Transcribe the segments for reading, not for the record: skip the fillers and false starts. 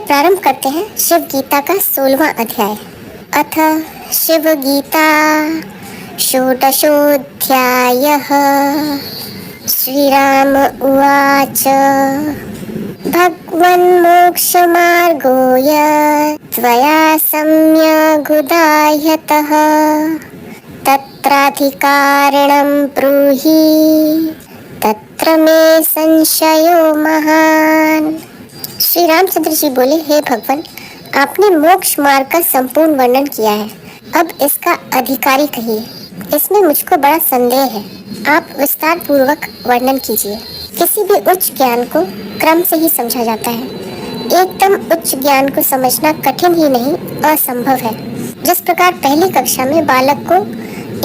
प्रारंभ करते हैं शिव गीता का 16वां अध्याय। अथ शिव गीता षोडशोऽध्यायः। श्रीराम उवाच भगवन्मोक्षमार्गो त्वया सम्यगुदाह्यतः तत्राधिकारिणं ब्रूहि तत्र मे संशयो महान्। श्री रामचंद्र जी बोले, हे भगवान, आपने मोक्ष मार्ग का संपूर्ण वर्णन किया है, अब इसका अधिकारी कहिए, इसमें मुझको बड़ा संदेह है। आप विस्तार पूर्वक वर्णन कीजिए। किसी भी उच्च ज्ञान को क्रम से ही समझा जाता है। एकदम उच्च ज्ञान को समझना कठिन ही नहीं, असंभव है। जिस प्रकार पहली कक्षा में बालक को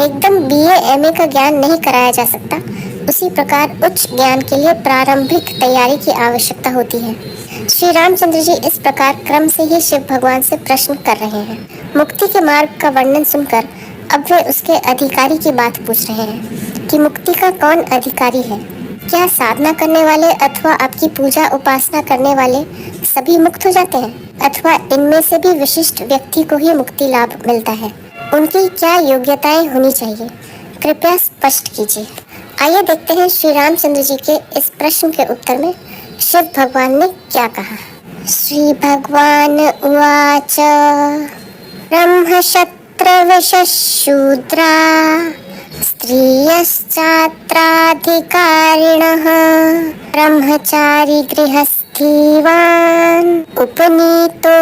एकदम BA MA का ज्ञान नहीं कराया जा सकता, उसी प्रकार उच्च ज्ञान के लिए प्रारंभिक तैयारी की आवश्यकता होती है। श्री रामचंद्र जी इस प्रकार क्रम से ही शिव भगवान से प्रश्न कर रहे हैं। मुक्ति के मार्ग का वर्णन सुनकर अब वे उसके अधिकारी की बात पूछ रहे हैं कि मुक्ति का कौन अधिकारी है। क्या साधना करने वाले अथवा आपकी पूजा उपासना करने वाले सभी मुक्त हो जाते हैं, अथवा इनमें से भी विशिष्ट व्यक्ति को ही मुक्ति लाभ मिलता है? उनकी क्या योग्यताएं होनी चाहिए, कृपया स्पष्ट कीजिए। आइए देखते हैं श्री रामचंद्र जी के इस प्रश्न के उत्तर में शिव भगवान ने क्या कहा। श्री भगवान उवाच ब्रह्म क्षत्र विशूद्रा स्त्रियश्चात्राधिकारिणः ब्रह्मचारी गृहस्थीवान् उपनीतो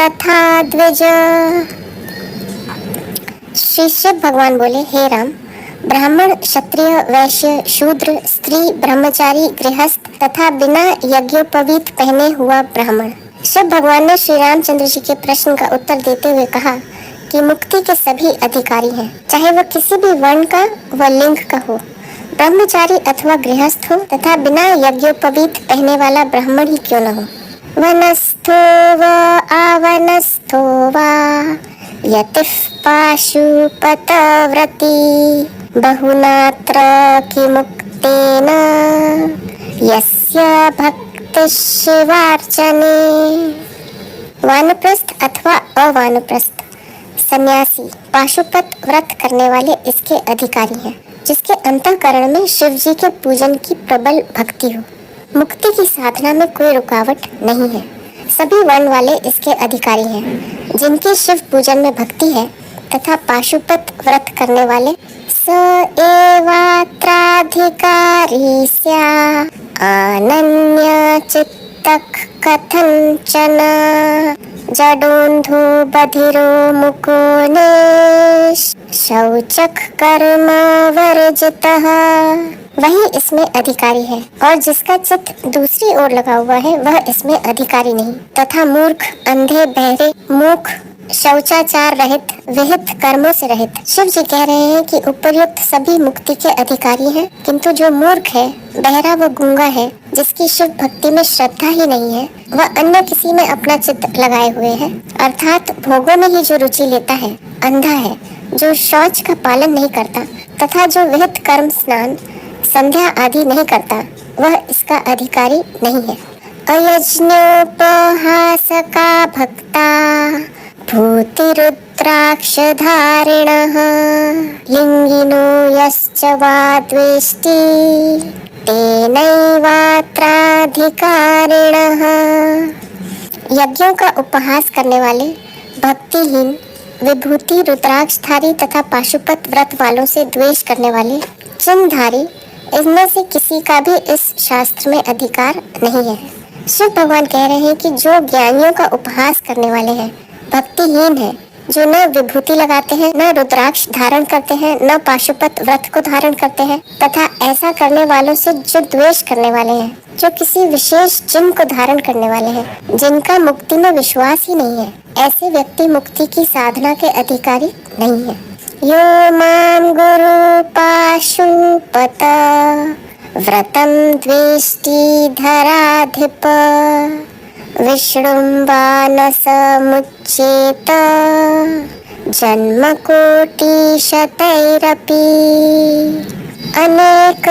तथा द्विज। श्री शिव भगवान बोले, हे राम, ब्राह्मण, क्षत्रिय, वैश्य, शूद्र, स्त्री, ब्रह्मचारी, गृहस्थ तथा बिना यज्ञोपवीत पहने हुआ ब्राह्मण। शिव भगवान ने श्री रामचंद्र जी के प्रश्न का उत्तर देते हुए कहा कि मुक्ति के सभी अधिकारी हैं, चाहे वह किसी भी वर्ण का व लिंग का हो, ब्रह्मचारी अथवा गृहस्थ हो तथा बिना यज्ञोपवीत पहने वाला ब्राह्मण ही क्यों न हो। वनस्थो व आवनस्थो वा यतिः पाशुपतव्रती बहुनात्र किमुक्तेन यस्य भक्ति शिवार्चने। वानप्रस्थ अथवा अवानप्रस्थ, सन्यासी, पाशुपत व्रत करने वाले इसके अधिकारी हैं, जिसके अंतःकरण में शिव जी के पूजन की प्रबल भक्ति हो। मुक्ति की साधना में कोई रुकावट नहीं है। सभी वर्ण वाले इसके अधिकारी हैं, जिनकी शिव पूजन में भक्ति है तथा पाशुपत व्रत करने वाले स एवात्राधिकारी स्या अनन्य चित्तः कथंचन जडोन्धो बधिरो मुको शौचक कर्म वर्जितः। वही इसमें अधिकारी है, और जिसका चित्त दूसरी ओर लगा हुआ है वह इसमें अधिकारी नहीं, तथा मूर्ख, अंधे, बहरे, मूक, शौचाचार रहित, विहित कर्मों से रहित। शिव जी कह रहे हैं कि उपर्युक्त सभी मुक्ति के अधिकारी हैं, किंतु जो मूर्ख है, बहरा व गूंगा है, जिसकी शिव भक्ति में श्रद्धा ही नहीं है, वह अन्य किसी में अपना चित्त लगाए हुए है, अर्थात भोगों में ही जो रुचि लेता है, अंधा है, जो शौच का पालन नहीं करता तथा जो विहित कर्म, स्नान, संध्या आदि नहीं करता, वह इसका अधिकारी नहीं है। अयज्ञोपहासका भक्ता भूतिरुद्राक्षधारिणः लिंगिनो यश्च वा द्वेष्टि तेनैवात्राधिकारिणः। यज्ञों का उपहास करने वाले, भक्तिहीन, विभूति रुद्राक्षधारी तथा पाशुपत व्रत वालों से द्वेष करने वाले, चिन्हधारी, इनमें से किसी का भी इस शास्त्र में अधिकार नहीं है। शिव भगवान कह रहे हैं कि जो ज्ञानियों का उपहास करने वाले हैं, भक्तिहीन है, जो न विभूति लगाते हैं, न रुद्राक्ष धारण करते हैं, न पाशुपत व्रत को धारण करते हैं, तथा ऐसा करने वालों से जो द्वेष करने वाले हैं, जो किसी विशेष चिन्ह को धारण करने वाले हैं, जिनका मुक्ति में विश्वास ही नहीं है, ऐसे व्यक्ति मुक्ति की साधना के अधिकारी नहीं है। यो मां गुरु पाशुपत व्रतं द्वेष्टि धराधिप विशृंबा समुच्चेत जन्मकोटिशतैरपि अनेक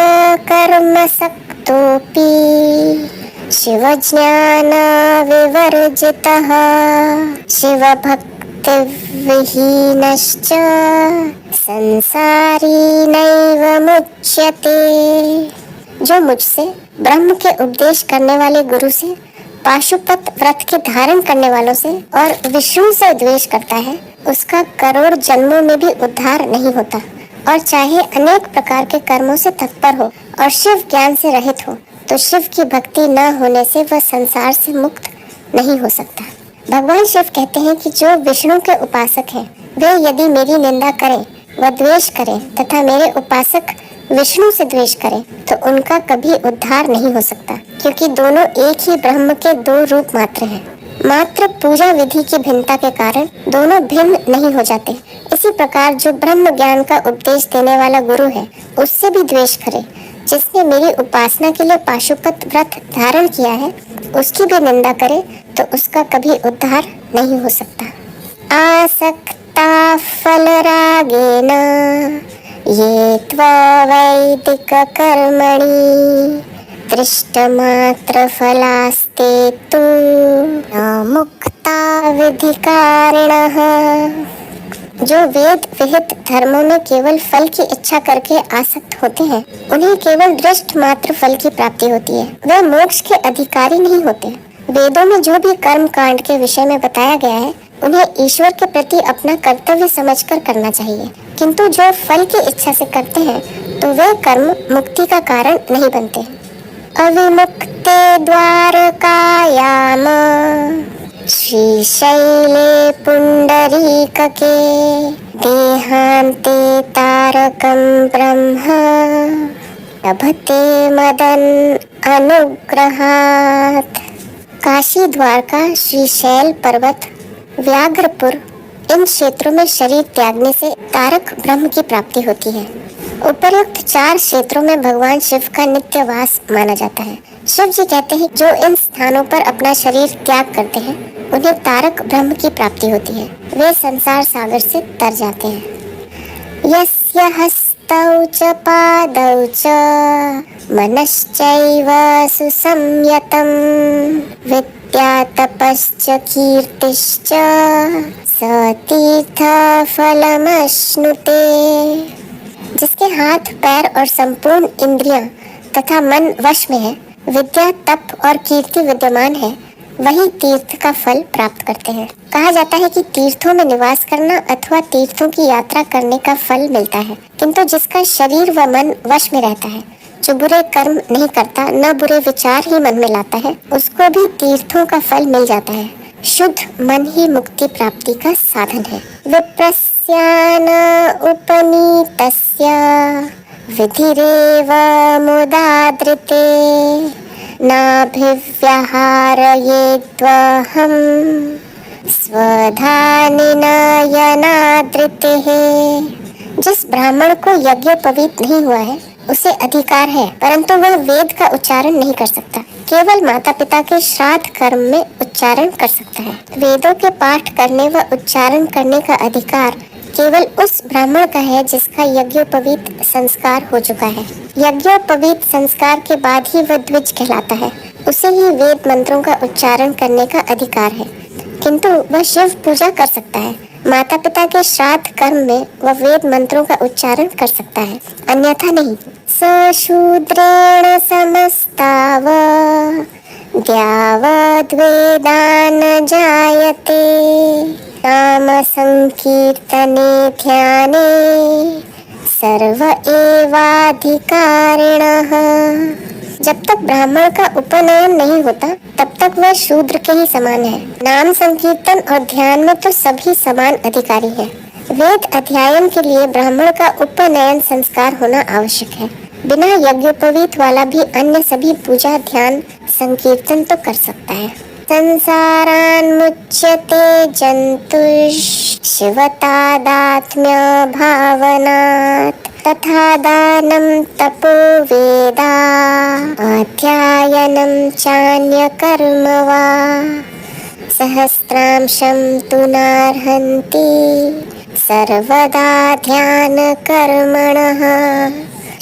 कर्म सक्तोऽपि शिवज्ञानविवर्जितः शिवभक्तिविहीनश्च संसारी नैव मुच्यते। जो मुझसे, ब्रह्म के उपदेश करने वाले गुरु से, पाशुपत व्रत के धारण करने वालों से और विष्णु से द्वेष करता है, उसका करोड़ जन्मों में भी उद्धार नहीं होता। और चाहे अनेक प्रकार के कर्मों से तत्पर हो और शिव ज्ञान से रहित हो, तो शिव की भक्ति न होने से वह संसार से मुक्त नहीं हो सकता। भगवान शिव कहते हैं कि जो विष्णु के उपासक हैं, वे यदि मेरी निंदा करें व द्वेष करें तथा मेरे उपासक विष्णु से द्वेष करें, तो उनका कभी उद्धार नहीं हो सकता, क्योंकि दोनों एक ही ब्रह्म के दो रूप मात्र हैं। मात्र पूजा विधि की भिन्नता के कारण दोनों भिन्न नहीं हो जाते। इसी प्रकार जो ब्रह्म ज्ञान का उपदेश देने वाला गुरु है, उससे भी द्वेष करे, जिसने मेरी उपासना के लिए पाशुपत व्रत धारण किया है, उसकी भी निंदा करे, तो उसका कभी उद्धार नहीं हो सकता। आसक्ता फलरागेन ये त्ववैदिक कर्मणि दृष्टमात्र फलास्ते तु न मुक्ता विधिकारिणः। जो वेद विहित धर्मों में केवल फल की इच्छा करके आसक्त होते हैं, उन्हें केवल दृष्ट मात्र फल की प्राप्ति होती है, वे मोक्ष के अधिकारी नहीं होते। वेदों में जो भी कर्म कांड के विषय में बताया गया है, उन्हें ईश्वर के प्रति अपना कर्तव्य समझकर करना चाहिए, किंतु जो फल की इच्छा से करते हैं, तो वे कर्म मुक्ति का कारण नहीं बनते। अविमुक्ते द्वारकायाम श्रीशैले पुंडरीकके देहान्ते तारकं ब्रह्म लभते मदन अनुग्रहात्। काशी, द्वारका, श्रीशैल पर्वत, व्याघ्रपुर, इन क्षेत्रों में शरीर त्यागने से तारक ब्रह्म की प्राप्ति होती है। उपर्युक्त 4 क्षेत्रों में भगवान शिव का नित्य वास माना जाता है। शिव जी कहते हैं, जो इन स्थानों पर अपना शरीर त्याग करते हैं, उन्हें तारक ब्रह्म की प्राप्ति होती है, वे संसार सागर से तर जाते हैं। यस्य हस्तौ च पादौ च मनश्चैव सुसंयतं विद्या तपश्च कीर्तिश्च स तीर्थफलमश्नुते। जिसके हाथ, पैर और संपूर्ण इंद्रियां तथा मन वश में है, विद्या, तप और कीर्ति विद्यमान है, वही तीर्थ का फल प्राप्त करते हैं। कहा जाता है कि तीर्थों में निवास करना अथवा तीर्थों की यात्रा करने का फल मिलता है, किंतु जिसका शरीर व मन वश में रहता है, जो बुरे कर्म नहीं करता, न बुरे विचार ही मन में लाता है, उसको भी तीर्थों का फल मिल जाता है। शुद्ध मन ही मुक्ति प्राप्ति का साधन है। विप्रस्यान उपनीतस्य विधिरेव मुदाद्रिते नाभिव्यहारयेद्वहं स्वधानिनयनाद्रितेः। जिस ब्राह्मण को यज्ञोपवीत नहीं हुआ है, उसे अधिकार है, परंतु वह वेद का उच्चारण नहीं कर सकता, केवल माता पिता के श्राद्ध कर्म में उच्चारण कर सकता है। वेदों के पाठ करने व उच्चारण करने का अधिकार केवल उस ब्राह्मण का है जिसका यज्ञोपवीत संस्कार हो चुका है। यज्ञोपवीत संस्कार के बाद ही वह द्विज कहलाता है, उसे ही वेद मंत्रों का उच्चारण करने का अधिकार है, किंतु वह शिव पूजा कर सकता है। माता पिता के श्राद्ध कर्म में वह वेद मंत्रों का उच्चारण कर सकता है, अन्यथा नहीं। सशूद्रेण समस्ताव द्यावद्वेदान जायते नाम संकीर्तने ध्याने सर्व एवाधिकारिणः। जब तक ब्राह्मण का उपनयन नहीं होता, तब तक वह शूद्र के ही समान है। नाम संकीर्तन और ध्यान में तो सभी समान अधिकारी हैं। वेद अध्ययन के लिए ब्राह्मण का उपनयन संस्कार होना आवश्यक है। बिना यज्ञोपवीत वाला भी अन्य सभी पूजा, ध्यान, संकीर्तन तो कर सकता है। संसारान्मुच्यते जन्तुश्शिवतादात्म्य भावनात् तथा दानं तपो वेदा अध्यायनं चान्यकर्म वा सहस्रांशं तु नार्हन्ति सर्वदा ध्यानकर्मणः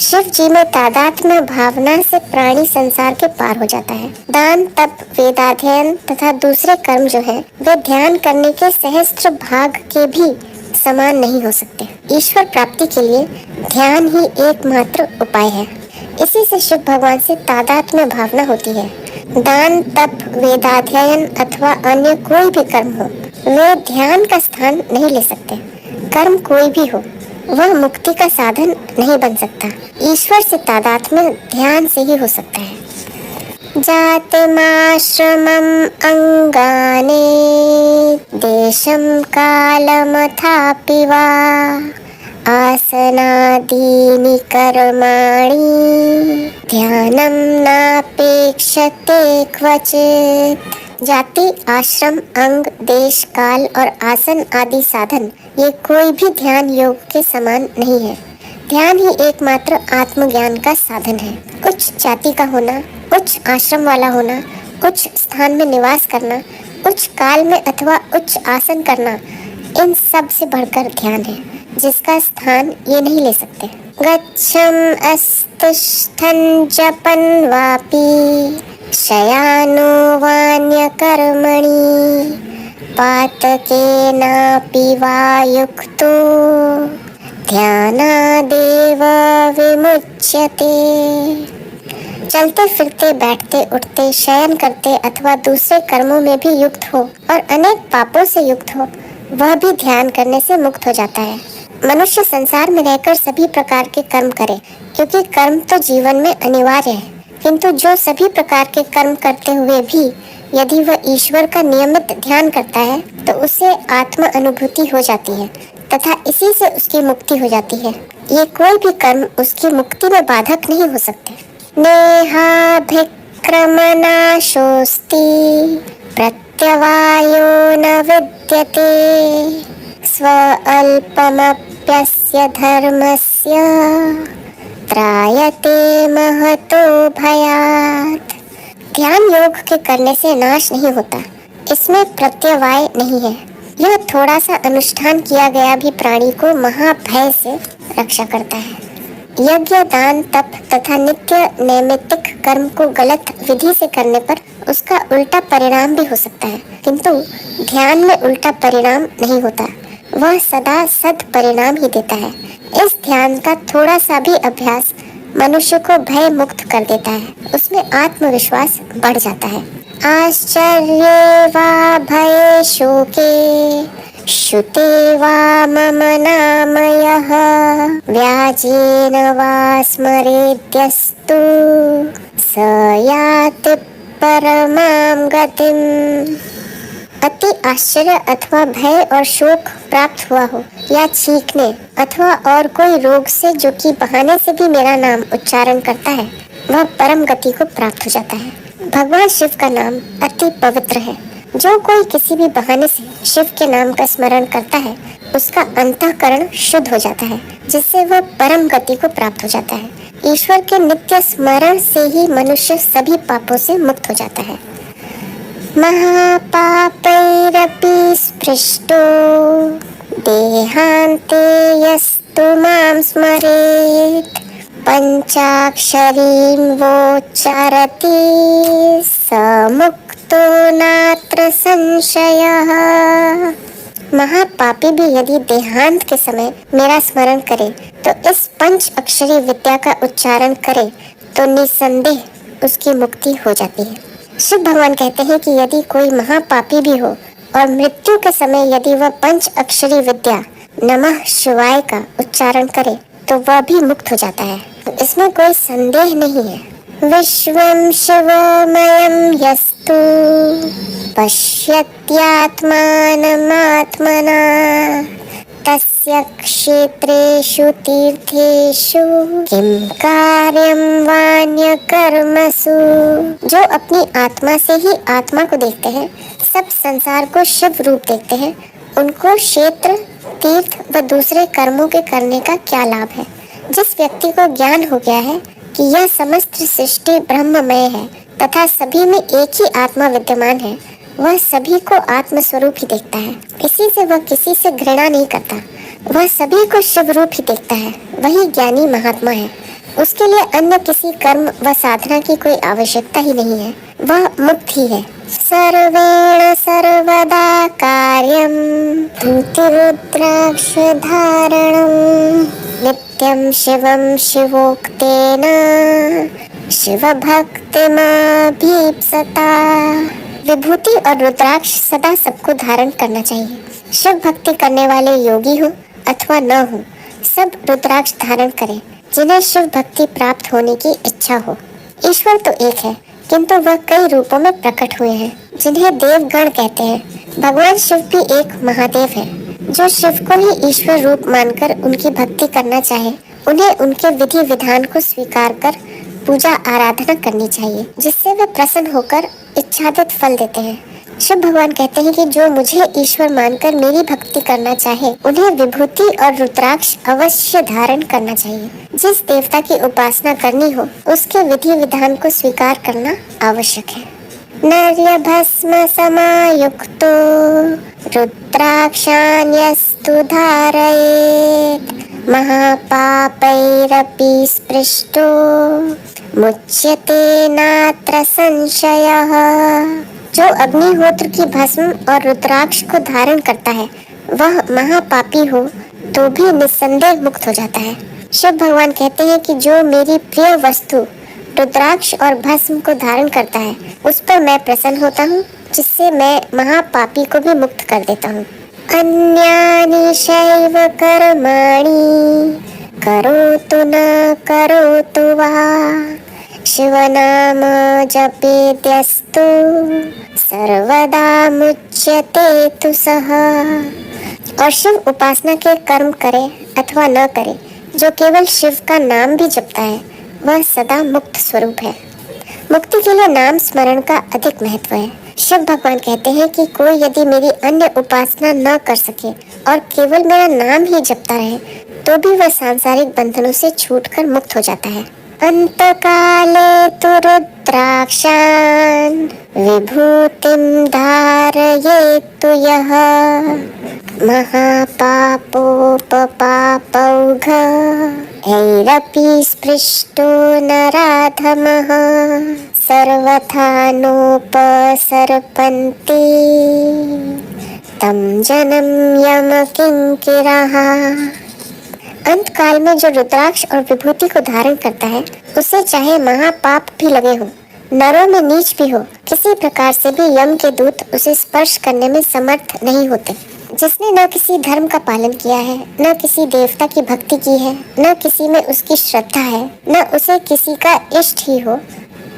शिव जी में तादात्म्य भावना से प्राणी संसार के पार हो जाता है। दान, तप, वेदाध्ययन तथा दूसरे कर्म जो है वे ध्यान करने के सहस्त्र भाग के भी समान नहीं हो सकते। ईश्वर प्राप्ति के लिए ध्यान ही एकमात्र उपाय है। इसी से शिव भगवान से तादात्म्य भावना होती है। दान, तप, वेदाध्ययन अथवा अन्य कोई भी कर्म हो, वे ध्यान का स्थान नहीं ले सकते। कर्म कोई भी हो, वह मुक्ति का साधन नहीं बन सकता। ईश्वर से तादात्म्य ध्यान से ही हो सकता है। जातिमाश्रमम् अंगानि देशं कालमथापि वा आसनादीनि कर्माणि ध्यानं नापेक्षते क्वचित्। जाति, आश्रम, अंग, देश, काल और आसन आदि साधन ये कोई भी ध्यान योग के समान नहीं है। ध्यान ही एकमात्र आत्मज्ञान का साधन है। उच्च जाति का होना, उच्च आश्रम वाला होना, उच्च स्थान में निवास करना, उच्च काल में अथवा उच्च आसन करना, इन सब से बढ़कर ध्यान है, जिसका स्थान ये नहीं ले सकते। गच्छम् अस्तिष्ठन् जपन् वापि शयानो वान्य कर्मणि पातकेनापि वा युक्तो ध्यानादेव विमुच्यते। चलते फिरते, बैठते उठते, शयन करते अथवा दूसरे कर्मों में भी युक्त हो और अनेक पापों से युक्त हो, वह भी ध्यान करने से मुक्त हो जाता है। मनुष्य संसार में रहकर सभी प्रकार के कर्म करे, क्योंकि कर्म तो जीवन में अनिवार्य है। किंतु जो सभी प्रकार के कर्म करते हुए भी यदि वह ईश्वर का नियमित ध्यान करता है तो उसे आत्म अनुभूति हो जाती है तथा इसी से उसकी मुक्ति हो जाती है। ये कोई भी कर्म उसकी मुक्ति में बाधक नहीं हो सकते। नेहाभिक्रमनाशोस्ति प्रत्यवायो न विद्यते स्वअल्पमप्यस्य धर्मस्य त्रायते महतो भयात्। ध्यान योग के करने से नाश नहीं होता, इसमें प्रत्यवाय नहीं है। यह थोड़ा सा अनुष्ठान किया गया भी प्राणी को महाभय से रक्षा करता है। यज्ञ, दान, तप तथा नित्य नैमित्तिक कर्म को गलत विधि से करने पर उसका उल्टा परिणाम भी हो सकता है, किंतु ध्यान में उल्टा परिणाम नहीं होता, वह सदा सद परिणाम ही देता है। इस ध्यान का थोड़ा सा भी अभ्यास मनुष्य को भय मुक्त कर देता है, उसमें आत्मविश्वास बढ़ जाता है। आश्चर्ये वा भये शोके श्रुते वा मम नाम यः व्याजेन वा स्मरेद्यस्तु स याति परमां गतिम्। अति आश्चर्य अथवा भय और शोक प्राप्त हुआ हो या छींकने अथवा और कोई रोग से जो कि बहाने से भी मेरा नाम उच्चारण करता है, वह परम गति को प्राप्त हो जाता है। भगवान शिव का नाम अति पवित्र है। जो कोई किसी भी बहाने से शिव के नाम का स्मरण करता है, उसका अंतःकरण शुद्ध हो जाता है, जिससे वह परम गति को प्राप्त हो जाता है। ईश्वर के नित्य स्मरण से ही मनुष्य सभी पापों से मुक्त हो जाता है। महापापैरपि स्पृष्टो देहान्ते यस्तु मां स्मरेत् पंचाक्षरीं वोच्चारति स मुक्तो नात्र संशयः। महापापी भी यदि देहांत के समय मेरा स्मरण करे तो इस पंच अक्षरी विद्या का उच्चारण करे तो निसंदेह उसकी मुक्ति हो जाती है। शिव भगवान कहते हैं कि यदि कोई महापापी भी हो और मृत्यु के समय यदि वह पंच अक्षरी विद्या नमः शिवाय का उच्चारण करे तो वह भी मुक्त हो जाता है, तो इसमें कोई संदेह नहीं है। विश्वं शिवमयं यस्तु पश्यत्यात्मानमात्मना तस्य क्षेत्रेषु तीर्थेषु किं कार्यं वान्यकर्मसु। जो अपनी आत्मा से ही आत्मा को देखते हैं, सब संसार को शिव रूप देखते हैं, उनको क्षेत्र, तीर्थ व दूसरे कर्मों के करने का क्या लाभ है। जिस व्यक्ति को ज्ञान हो गया है कि यह समस्त सृष्टि ब्रह्ममय है तथा सभी में एक ही आत्मा विद्यमान है, वह सभी को आत्म स्वरूप ही देखता है। इसी से वह किसी से घृणा नहीं करता, वह सभी को शिव रूप ही देखता है। वही ज्ञानी महात्मा है। उसके लिए अन्य किसी कर्म व साधना की कोई आवश्यकता ही नहीं है, वह मुक्त ही है। सर्वेण सर्वदा कार्यम धृतिरुद्राक्ष धारणम नित्यं शिवं शिवोक्तेन शिव भक्तिमाभीप्सता। विभूति और रुद्राक्ष सदा सबको धारण करना चाहिए। शिव भक्ति करने वाले योगी हो अथवा न हो, सब रुद्राक्ष धारण करें जिन्हें शिव भक्ति प्राप्त होने की इच्छा हो। ईश्वर तो एक है, किंतु वह कई रूपों में प्रकट हुए हैं जिन्हें देवगण कहते हैं। भगवान शिव भी एक महादेव है। जो शिव को ही ईश्वर रूप मानकर उनकी भक्ति करना चाहे, उन्हें उनके विधि विधान को स्वीकार कर पूजा आराधना करनी चाहिए, जिससे वे प्रसन्न होकर इच्छादित फल देते हैं। शिव भगवान कहते हैं कि जो मुझे ईश्वर मानकर मेरी भक्ति करना चाहे, उन्हें विभूति और रुद्राक्ष अवश्य धारण करना चाहिए। जिस देवता की उपासना करनी हो, उसके विधि विधान को स्वीकार करना आवश्यक है। नर्य भस्म समायुक्तो रुद्राक्षान्यस्तु धारयेत् महापापैरपि स्पृष्टो मुच्यते नात्र संशयः। जो अग्निहोत्र की भस्म और रुद्राक्ष को धारण करता है, वह महापापी हो तो भी निस्संदेह मुक्त हो जाता है। शिव भगवान कहते हैं कि जो मेरी प्रिय वस्तु रुद्राक्ष और भस्म को धारण करता है, उस पर मैं प्रसन्न होता हूँ, जिससे मैं महापापी को भी मुक्त कर देता हूँ। अन्यानि शैव कर्माणि करोतु न करोतु वा शिवनाम जपेत्यस्तु सर्वदा मुच्यते तु सः। और शिव उपासना के कर्म करे अथवा न करे, जो केवल शिव का नाम भी जपता है, वह सदा मुक्त स्वरूप है। मुक्ति के लिए नाम स्मरण का अधिक महत्व है। शिव भगवान कहते हैं कि कोई यदि मेरी अन्य उपासना न कर सके और केवल मेरा नाम ही जपता रहे, तो भी वह सांसारिक बंधनों से छूटकर मुक्त हो जाता है। अंतकाले तु रुद्राक्षान् विभूतिं धारयेत्तु यः महापापोपपापौघ ऐरपि स्पृष्टो नराधमः सर्वथा नोपसर्पन्ति तं जनं यमकिंकिरः। अंत काल में जो रुद्राक्ष और विभूति को धारण करता है, उसे चाहे महापाप भी लगे हो, नरों में नीच भी हो, किसी प्रकार से भी यम के दूत उसे स्पर्श करने में समर्थ नहीं होते। जिसने न किसी धर्म का पालन किया है, न किसी देवता की भक्ति की है, न किसी में उसकी श्रद्धा है, न उसे किसी का इष्ट ही हो,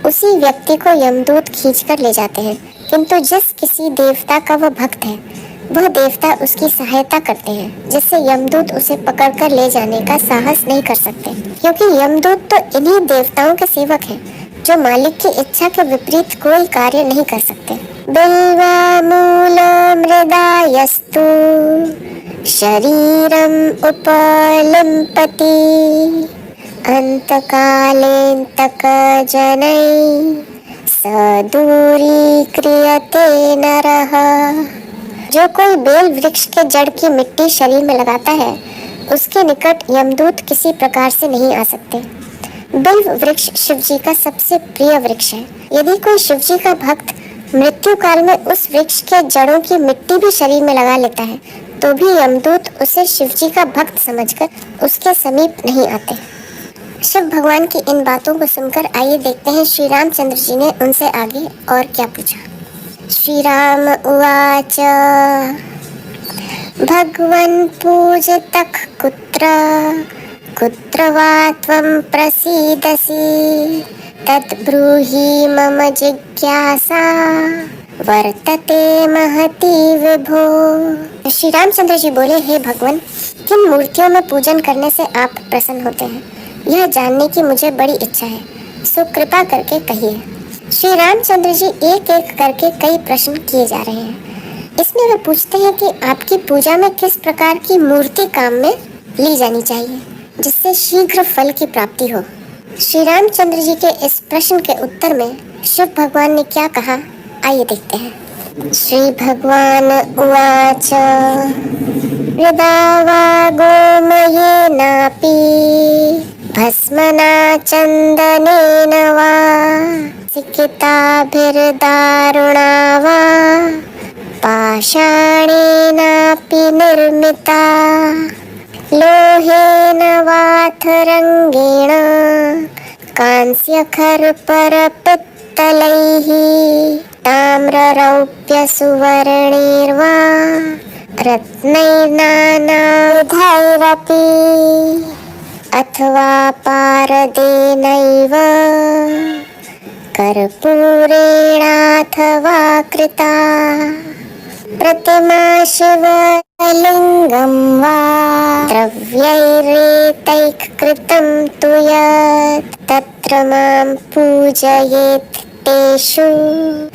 उसी व्यक्ति को यमदूत खींचकर ले जाते हैं। किंतु जिस किसी देवता का वह भक्त है, वह देवता उसकी सहायता करते हैं, जिससे यमदूत उसे पकड़कर ले जाने का साहस नहीं कर सकते, क्योंकि यमदूत तो इन्हीं देवताओं के सेवक हैं, जो मालिक की इच्छा के विपरीत कोई कार्य नहीं कर सकते। बिल्वामूलमृदायस्तु शरीरम उपलिम्पति अंतकालेऽन्तकजनै सदूरीक्रियते नरः। जो कोई बेल वृक्ष के जड़ की मिट्टी शरीर में लगाता है, उसके निकट यमदूत किसी प्रकार से नहीं आ सकते। बिल्व वृक्ष शिवजी का सबसे प्रिय वृक्ष है। यदि कोई शिवजी का भक्त मृत्यु काल में उस वृक्ष के जड़ों की मिट्टी भी शरीर में लगा लेता है, तो भी यमदूत उसे शिवजी का भक्त समझकर उसके समीप नहीं आते। शिव भगवान की इन बातों को सुनकर आइए देखते हैं श्री रामचंद्र जी ने उनसे आगे और क्या पूछा। श्री राम उवाच भगवन् पूजितः कुत्र वा त्वं प्रसीदसि तत् ब्रूहि मम जिज्ञासा वर्तते महती विभो। श्री रामचंद्र जी बोले, हे भगवान, किन मूर्तियों में पूजन करने से आप प्रसन्न होते हैं, यह जानने की मुझे बड़ी इच्छा है, सो कृपा करके कहिए। श्री रामचंद्र जी एक एक करके कई प्रश्न किए जा रहे हैं। इसमें वे पूछते हैं कि आपकी पूजा में किस प्रकार की मूर्ति काम में ली जानी चाहिए, जिससे शीघ्र फल की प्राप्ति हो। श्री रामचंद्र जी के इस प्रश्न के उत्तर में शिव भगवान ने क्या कहा, आइए देखते हैं। श्री भगवान उवाच यदा वा गोमयेनापि भस्मना चन्दनेन वा सिकिताभिर्दारुणा वा पाषाणेनापि निर्मिता लोहेन वाथरङ्गेण कांस्यखर्परपित्तलैः ताम्ररौप्यसुवर्णैर्वा रत्नैर्नानाविधैरपि अथवा पारदेनैव कर्पूरेणाथवा कृता प्रतिमा शिवलिङ्गं वा द्रव्यैरेतैः तु यत् तत्र मां पूजयेत् तेषु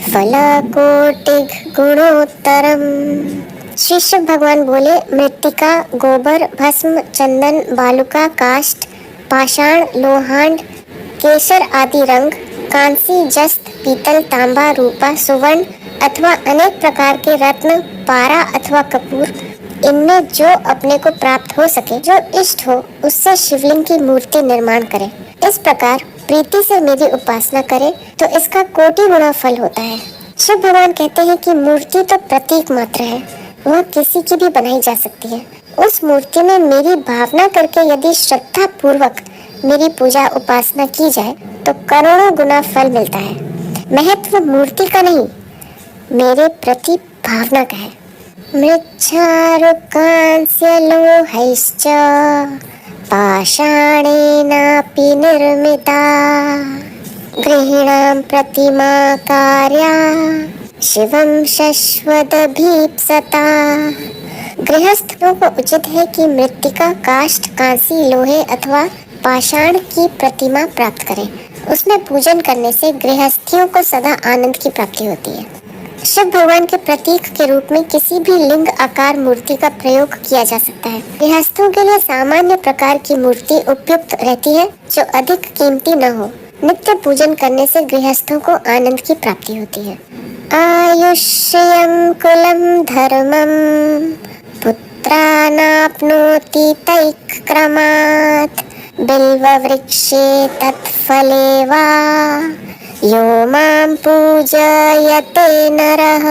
फलकोटिगुणोत्तरम्। श्री शिव भगवान बोले, मृत्तिका, गोबर, भस्म, चंदन, बालुका, काष्ठ, पाषाण, लोहांड, केसर आदि रंग, कांसी, जस्त, पीतल, तांबा, रूपा, सुवर्ण अथवा अनेक प्रकार के रत्न, पारा अथवा कपूर, इनमें जो अपने को प्राप्त हो सके, जो इष्ट हो, उससे शिवलिंग की मूर्ति निर्माण करे। इस प्रकार प्रीति से मेरी उपासना करे तो इसका कोटि गुना फल होता है। शिव भगवान कहते हैं कि मूर्ति तो प्रतीक मात्र है, वह किसी की भी बनाई जा सकती है। उस मूर्ति में मेरी भावना करके यदि श्रद्धा पूर्वक मेरी पूजा उपासना की जाए तो करोड़ों गुना फल मिलता है। महत्व मूर्ति का नहीं, मेरे प्रति भावना का है। मृच्छारुकांस्य लोहैश्च पाषाणेनापि निर्मिता गृहिणां प्रतिमा कार्या शिवं शश्वतभीप्सता। गृहस्थों को उचित है कि मृत्तिका, काष्ठ, कांसी, लोहे अथवा पाषाण की प्रतिमा प्राप्त करें। उसमें पूजन करने से गृहस्थियों को सदा आनंद की प्राप्ति होती है। शिव भगवान के प्रतीक के रूप में किसी भी लिंग आकार मूर्ति का प्रयोग किया जा सकता है। गृहस्थों के लिए सामान्य प्रकार की मूर्ति उपयुक्त रहती है जो अधिक कीमती न हो। नित्य पूजन करने से गृहस्थों को आनंद की प्राप्ति होती है। आयुष्यं कुलं धर्मं पुत्रानाप्नोति तैक्क्रमात् बिल्ववृक्षे तत्फले वा यो मां पूजयते नरः।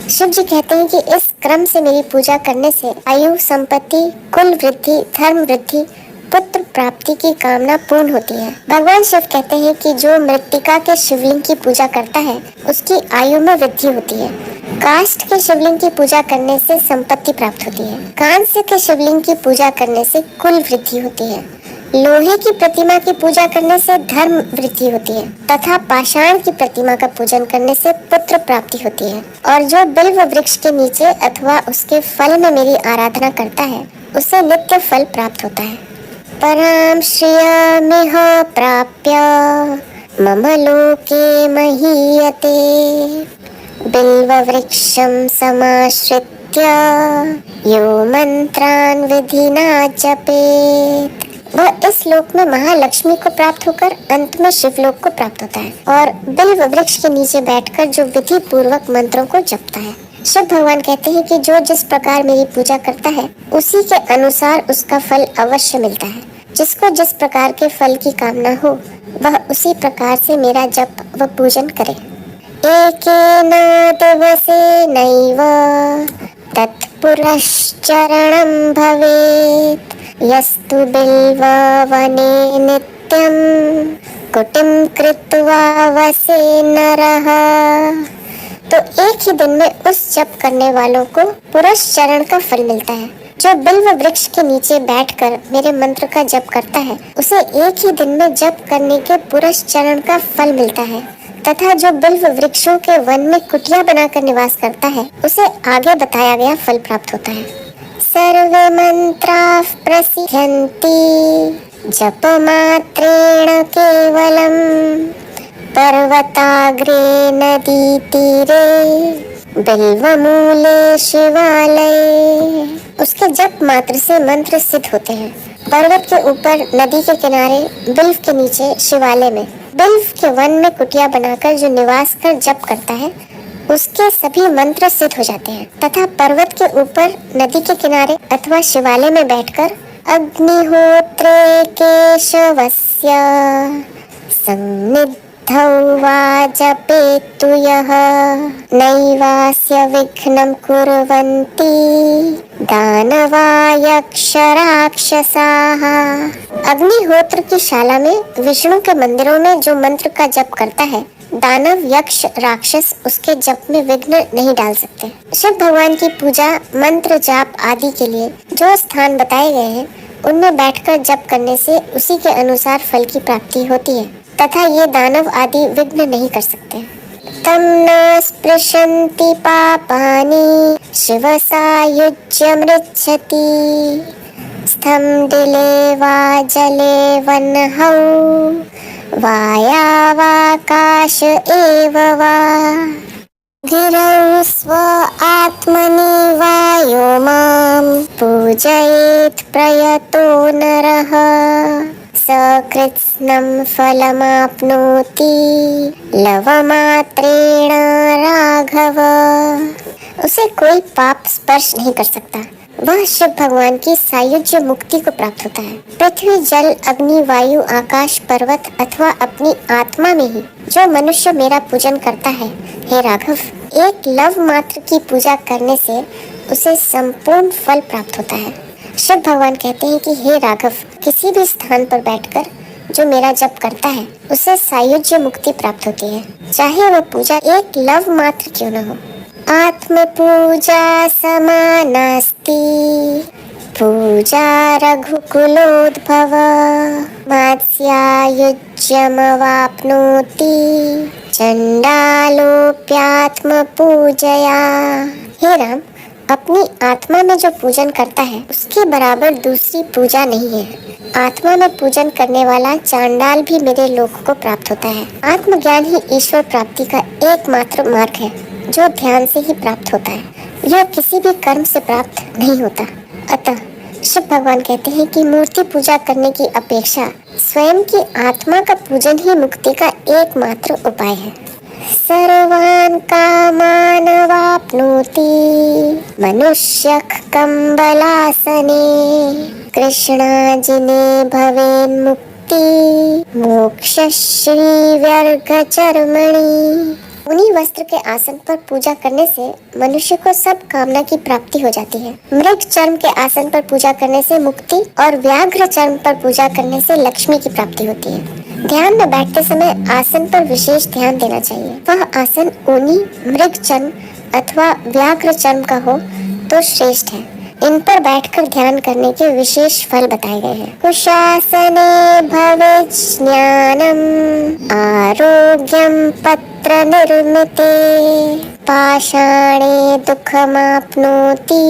शिव जी कहते हैं कि इस क्रम से मेरी पूजा करने से आयु, संपत्ति, कुल वृद्धि, धर्म वृद्धि, पुत्र प्राप्ति की कामना पूर्ण होती है। भगवान शिव कहते हैं कि जो मृत्तिका के शिवलिंग की पूजा करता है उसकी आयु में वृद्धि होती है। काष्ठ के शिवलिंग की पूजा करने से संपत्ति प्राप्त होती है। कांस्य के शिवलिंग की पूजा करने से कुल वृद्धि होती है। लोहे की प्रतिमा की पूजा करने से धर्म वृद्धि होती है तथा पाषाण की प्रतिमा का पूजन करने से पुत्र प्राप्ति होती है। और जो बिल्व वृक्ष के नीचे अथवा उसके फल में मेरी आराधना करता है उसे नित्य फल प्राप्त होता है। परां श्रियमिह प्राप्य मम लोके महीयते बिल्ववृक्षं समाश्रित्य यो मंत्रान् विधिना जपेत्। वह इस लोक में महालक्ष्मी को प्राप्त होकर अंत में शिवलोक को प्राप्त होता है और बिल्व वृक्ष के नीचे बैठकर जो विधि पूर्वक मंत्रों को जपता है। शिव भगवान कहते हैं कि जो जिस प्रकार मेरी पूजा करता है उसी के अनुसार उसका फल अवश्य मिलता है। जिसको जिस प्रकार के फल की कामना हो वह उसी प्रकार से मेरा जप व पूजन करे। एकेन दिवसेनैव तत्पुरश्चरणं भवेत् यस्तु बिल्ववने नित्यं कुटिं कृत्वा वसे नरः। तो एक ही दिन में उस जप करने वालों को पुरश्चरण का फल मिलता है। जो बिल्व वृक्ष के नीचे बैठकर मेरे मंत्र का जप करता है उसे एक ही दिन में जप करने के पुरश्चरण का फल मिलता है तथा जो बिल्व वृक्षों के वन में कुटिया बनाकर निवास करता है उसे आगे बताया गया फल प्राप्त होता है। सर्वे मंत्राः प्रसिद्ध्यन्ति जपमात्रेण केवलम् पर्वताग्रे नदीतीरे बिल्वमूले शिवालये। उसके जप मात्र से मंत्र सिद्ध होते हैं। पर्वत के ऊपर, नदी के किनारे, बिल्व के नीचे, शिवालय में। बिल्व के वन में कुटिया बनाकर जो निवास कर जप करता है उसके सभी मंत्र सिद्ध हो जाते हैं तथा पर्वत के ऊपर, नदी के किनारे अथवा शिवालय में बैठकर अग्निहोत्रे केशवस्य सन्निधौ वा जपेत्तु यः नैवास्य विघ्नं कुर्वन्ति दानवा यक्ष राक्षसाः। अग्निहोत्र की शाला में विष्णु के मंदिरों में जो मंत्र का जप करता है, दानव यक्ष राक्षस उसके जप में विघ्न नहीं डाल सकते। शिव भगवान की पूजा मंत्र जाप आदि के लिए जो स्थान बताए गए हैं उनमें बैठकर जप करने से उसी के अनुसार फल की प्राप्ति होती है तथा ये दानव आदि विघ्न नहीं कर सकते। तम न स्पृशन्ति पापानि शिव सायुज्यमृच्छति स्थम दिले वा जले वह्नौ वायावाकाश एव वा गिरौ स्व आत्मनि वायो मां पूजयेत् प्रयतो नरः सकृत्स्नं फलमाप्नोति लवमात्रेण राघव। उसे कोई पाप स्पर्श नहीं कर सकता, वह शिव भगवान की सायुज्य मुक्ति को प्राप्त होता है। पृथ्वी जल अग्नि वायु आकाश पर्वत अथवा अपनी आत्मा में ही जो मनुष्य मेरा पूजन करता है, हे राघव, एक लव मात्र की पूजा करने से उसे संपूर्ण फल प्राप्त होता है। शिव भगवान कहते हैं कि हे राघव, किसी भी स्थान पर बैठकर जो मेरा जप करता है उसे सायुज्य मुक्ति प्राप्त होती है, चाहे वह पूजा एक लव मात्र क्यों न हो। आत्म पूजा समानास्ति पूजा रघुकुलोद्भव मात्स्यायुज्यमवाप्नोति चंडालोप्यात्म पूजया। हे राम, अपनी आत्मा में जो पूजन करता है उसके बराबर दूसरी पूजा नहीं है। आत्मा में पूजन करने वाला चांडाल भी मेरे लोक को प्राप्त होता है। आत्मज्ञान ही ईश्वर प्राप्ति का एकमात्र मार्ग है जो ध्यान से ही प्राप्त होता है, यह किसी भी कर्म से प्राप्त नहीं होता। अतः शिव भगवान कहते हैं कि मूर्ति पूजा करने की अपेक्षा स्वयं की आत्मा का पूजन ही मुक्ति का एकमात्र उपाय है। सर्वान् कामान् वाप्नोति मनुष्यः कम्बलासने कृष्णाजिने भवेन्मुक्ति मोक्षश्री व्यर्घचर्मणि। ऊनी वस्त्र के आसन पर पूजा करने से मनुष्य को सब कामना की प्राप्ति हो जाती है। मृग चर्म के आसन पर पूजा करने से मुक्ति और व्याघ्र चर्म पर पूजा करने से लक्ष्मी की प्राप्ति होती है। ध्यान में बैठते समय आसन पर विशेष ध्यान देना चाहिए। वह आसन ऊनी, मृग चर्म अथवा व्याघ्र चर्म का हो तो श्रेष्ठ है। इन पर बैठकर ध्यान करने के विशेष फल बताए गए हैं। कुशासने भवेत् ज्ञानम् आरोग्यं पत्र निर्मिते पाषाणे दुःखमाप्नोति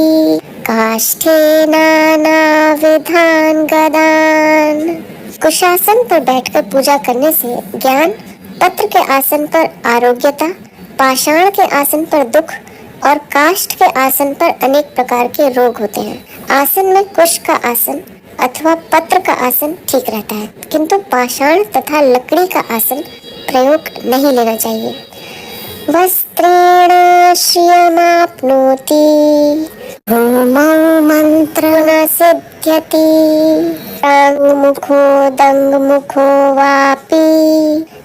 काष्ठे नानाविधान् गदान्। कुशासन पर बैठकर पूजा करने से ज्ञान, पत्र के आसन पर आरोग्यता, पाषाण के आसन पर दुख और काष्ठ के आसन पर अनेक प्रकार के रोग होते हैं। आसन में कुश का आसन अथवा पत्र का आसन ठीक रहता है, किंतु पाषाण तथा लकड़ी का आसन प्रयोग नहीं लेना चाहिए। वस्त्रेण श्रियमाप्नोति भूमौ मंत्र न सिद्ध्यति प्राङ्मुखो दङ्मुखो वापि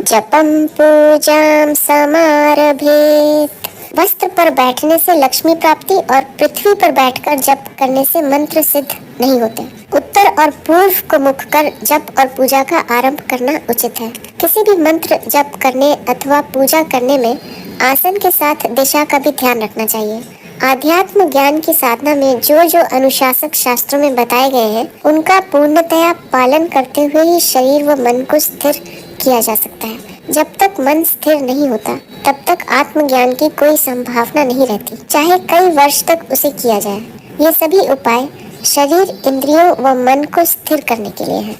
जपं पूजां समारभेत्। वस्त्र पर बैठने से लक्ष्मी प्राप्ति और पृथ्वी पर बैठकर जप करने से मंत्र सिद्ध नहीं होते। उत्तर और पूर्व को मुख कर जप और पूजा का आरंभ करना उचित है। किसी भी मंत्र जप करने अथवा पूजा करने में आसन के साथ दिशा का भी ध्यान रखना चाहिए। आध्यात्म ज्ञान की साधना में जो जो अनुशासक शास्त्रों में बताए गए हैं उनका पूर्णतया पालन करते हुए ही शरीर व मन को स्थिर किया जा सकता है। जब तक मन स्थिर नहीं होता तब तक आत्मज्ञान की कोई संभावना नहीं रहती, चाहे कई वर्ष तक उसे किया जाए। ये सभी उपाय शरीर, इंद्रियों व मन को स्थिर करने के लिए है।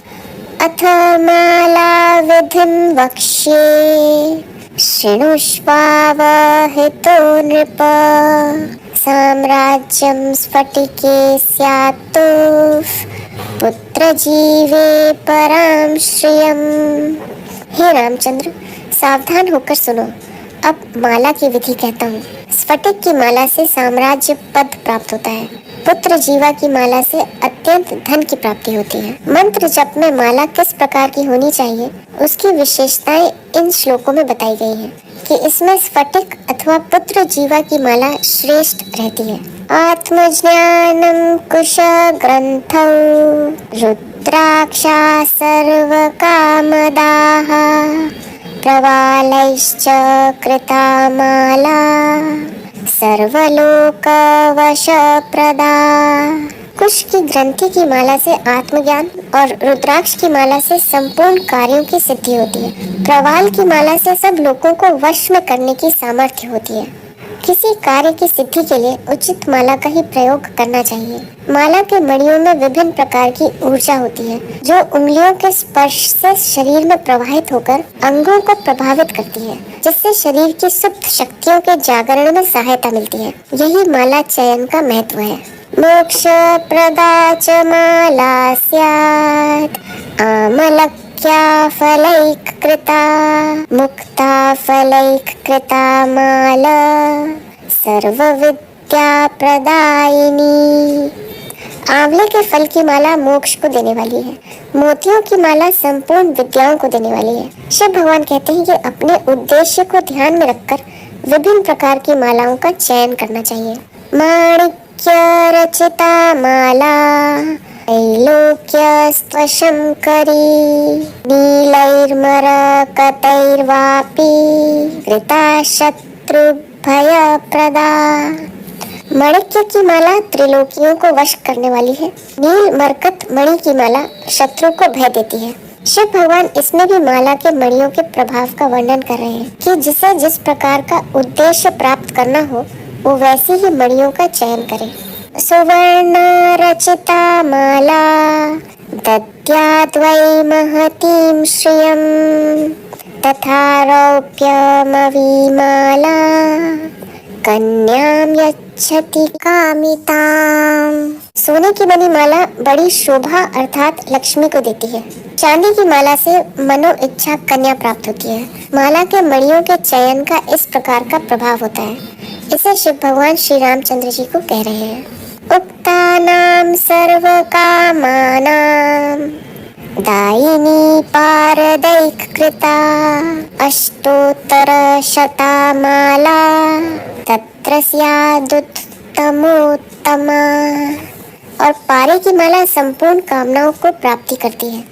अथ माला विधिं वक्ष्ये शृणुष्वावहितो नृप साम्राज्यं स्फटिके स्यात्तु पुत्र जीवे परां श्रियम्। हे रामचंद्र, सावधान होकर सुनो। अब माला की विधि कहता हूँ। स्फटिक की माला से साम्राज्य पद प्राप्त होता है। पुत्र जीवा की माला से अत्यंत धन की प्राप्ति होती है। मंत्र जप में माला किस प्रकार की होनी चाहिए, उसकी विशेषताएं इन श्लोकों में बताई गई हैं कि इसमें स्फटिक अथवा पुत्र जीवा की माला श्रेष्ठ रहती है। आत्मज्ञानम कुश ग्रंथौ रुद्राक्षा सर्व कामदाः प्रवालैश्च कृता माला सर्वलोक वश प्रदा। कुश की ग्रंथि की माला से आत्मज्ञान और रुद्राक्ष की माला से संपूर्ण कार्यों की सिद्धि होती है। प्रवाल की माला से सब लोगों को वश में करने की सामर्थ्य होती है। किसी कार्य की सिद्धि के लिए उचित माला का ही प्रयोग करना चाहिए। माला के मणियों में विभिन्न प्रकार की ऊर्जा होती है जो उंगलियों के स्पर्श से शरीर में प्रवाहित होकर अंगों को प्रभावित करती है, जिससे शरीर की सुप्त शक्तियों के जागरण में सहायता मिलती है। यही माला चयन का महत्व है। मोक्ष प्रदा च माला स्यात् आमलक्या फलैक कृता मुक्ता फलैक कृता माला सर्व विद्या प्रदायिनी। आंवले के फल की माला मोक्ष को देने वाली है। मोतियों की माला संपूर्ण विद्याओं को देने वाली है। शिव भगवान कहते हैं कि अपने उद्देश्य को ध्यान में रखकर विभिन्न प्रकार की मालाओं का चयन करना चाहिए। माणिक्य रचिता माला त्रैलोक्य स्त्वशंकरी नीलैर्मरकतैर्वापि कृता शत्रु भयप्रदा। माणिक्य की माला त्रिलोकियों को वश करने वाली है। नील मरकत मणि की माला शत्रु को भय देती है। शिव भगवान इसमें भी माला के मणियों के प्रभाव का वर्णन कर रहे हैं कि जिसे जिस प्रकार का उद्देश्य प्राप्त करना हो वो वैसी ही मणियों का चयन करे। सुवर्ण रचिता माला दद्याद्वै महतीं श्रियं तथा रौप्यमवी माला कन्याम यच्छति कामिताम। सोने की बनी माला बड़ी शोभा अर्थात लक्ष्मी को देती है। चांदी की माला से मनो इच्छा कन्या प्राप्त होती है। माला के मणियों के चयन का इस प्रकार का प्रभाव होता है। इसे शिव भगवान श्री रामचंद्र जी को कह रहे हैं। उक्तानाम सर्व कामानाम दायिनी पारदैक कृता अष्टोत्तर शता माला तत्र स्यादुत्तमोत्तमा। और पारे की माला संपूर्ण कामनाओं को प्राप्ति करती है।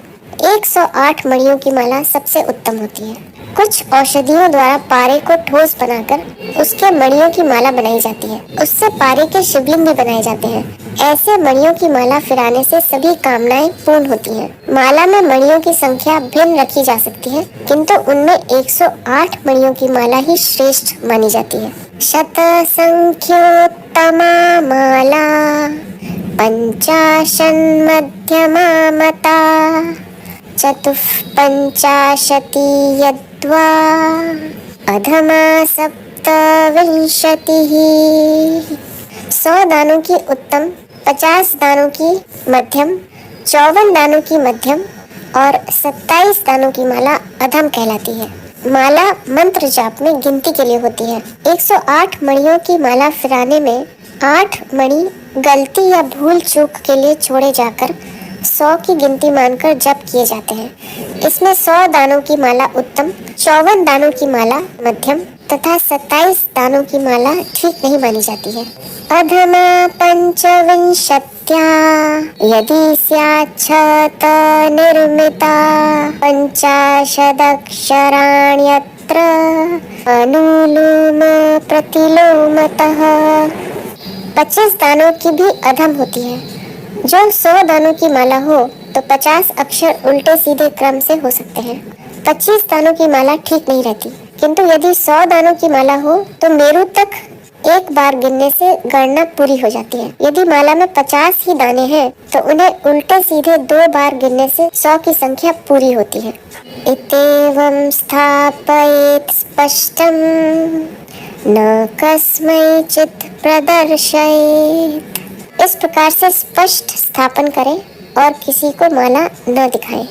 108 मणियों की माला सबसे उत्तम होती है। कुछ औषधियों द्वारा पारे को ठोस बनाकर उसके मणियों की माला बनाई जाती है। उससे पारे के शिवलिंग भी बनाए जाते हैं। ऐसे मणियों की माला फिराने से सभी कामनाएं पूर्ण होती हैं। माला में मणियों की संख्या भिन्न रखी जा सकती है, किंतु उनमें 108 मणियों की माला ही श्रेष्ठ मानी जाती है। शत संख्योत्तमा माला पंचाशन् मध्यमा मता चतुःपञ्चाशति यद्वा अधमा सप्तविंशतिः। 100 दानों की उत्तम, 50 दानों की मध्यम, 54 दानों की मध्यम और 27 दानों की माला अधम कहलाती है। माला मंत्र जाप में गिनती के लिए होती है। 108 मणियों की माला फिराने में 8 मणि गलती या भूल चूक के लिए छोड़े जाकर 100 की गिनती मानकर जप किए जाते हैं। इसमें 100 दानों की माला उत्तम, 54 दानों की माला मध्यम तथा 27 दानों की माला ठीक नहीं मानी जाती है। अधमा पंचविंशत्या यदि स्याच्छत निर्मिता पंचाशदक्षराण्यत्र अनुलोम प्रतिलोमतः। 25 दानों की भी अधम होती है। जो 100 दानों की माला हो तो 50 अक्षर उल्टे सीधे क्रम से हो सकते हैं। 25 दानों की माला ठीक नहीं रहती, किंतु यदि 100 दानों की माला हो तो मेरु तक एक बार गिनने से गणना पूरी हो जाती है। यदि माला में 50 ही दाने हैं तो उन्हें उल्टे सीधे 2 बार गिनने से 100 की संख्या पूरी होती है। इत्येवं स्थापयेत् स्पष्टं न कस्मैचित् प्रदर्शयेत्। इस प्रकार से स्पष्ट स्थापन करें और किसी को माला न दिखाएं।